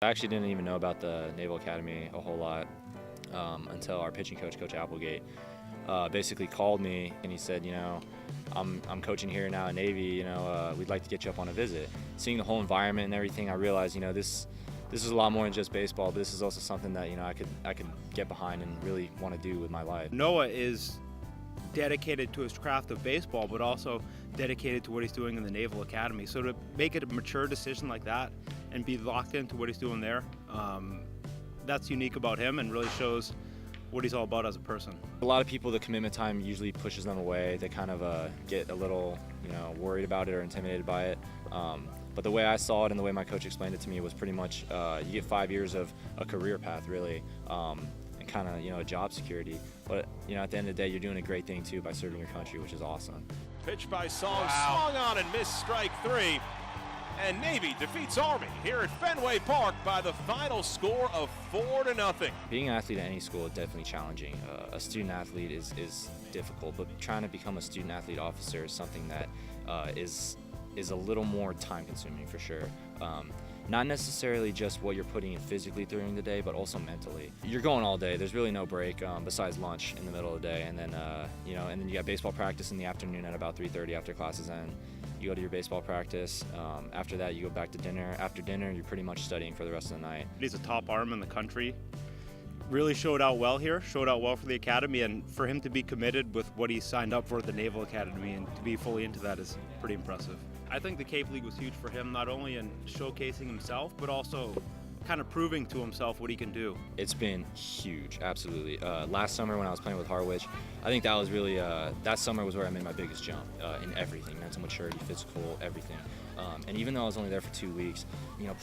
I actually didn't even know about the Naval Academy a whole lot until our pitching coach, Coach Applegate, basically called me and he said, I'm coaching here now at Navy. We'd like to get you up on a visit. Seeing the whole environment and everything, I realized, this is a lot more than just baseball. But this is also something that I could get behind and really want to do with my life. Noah is dedicated to his craft of baseball, but also dedicated to what he's doing in the Naval Academy. So to make it a mature decision like that and be locked into what he's doing there, that's unique about him and really shows what he's all about as a person. A lot of people, the commitment time usually pushes them away. They kind of get a little, worried about it or intimidated by it. But the way I saw it and the way my coach explained it to me was pretty much you get 5 years of a career path, really, and kind of, a job security. But, at the end of the day, you're doing a great thing, too, by serving your country, which is awesome. Pitch by Song, swung on and missed strike three. And Navy defeats Army here at Fenway Park by the final score of 4-0. Being an athlete at any school is definitely challenging. A student athlete is difficult, but trying to become a student athlete officer is something that is a little more time consuming for sure. Not necessarily just what you're putting in physically during the day, but also mentally. You're going all day. There's really no break besides lunch in the middle of the day, and then and then you got baseball practice in the afternoon at about 3:30 after classes end. You go to your baseball practice. After that, you go back to dinner. After dinner, you're pretty much studying for the rest of the night. He's a top arm in the country. Really showed out well here, showed out well for the Academy, and for him to be committed with what he signed up for at the Naval Academy and to be fully into that is pretty impressive. I think the Cape League was huge for him, not only in showcasing himself, but also kind of proving to himself what he can do. It's been huge, absolutely. Last summer when I was playing with Harwich, I think that was really, that summer was where I made my biggest jump in everything, mental maturity, physical, everything. And even though I was only there for 2 weeks,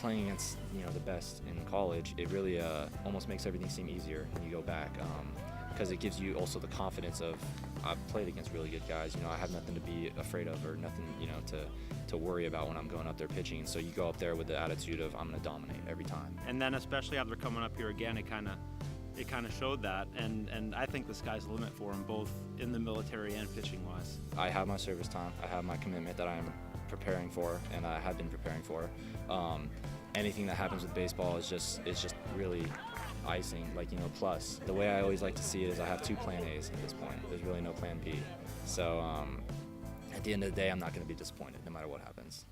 playing against, the best in college, it really almost makes everything seem easier when you go back. Because it gives you also the confidence of, I've played against really good guys. I have nothing to be afraid of or nothing, to worry about when I'm going up there pitching. And so you go up there with the attitude of, I'm going to dominate every time. And then especially after coming up here again, it kind of showed that. And I think the sky's the limit for him, both in the military and pitching-wise. I have my service time. I have my commitment that I'm preparing for, and I have been preparing for. Anything that happens with baseball is just really icing, plus. The way I always like to see it is I have 2 plan A's at this point. There's really no plan B. So at the end of the day, I'm not going to be disappointed no matter what happens.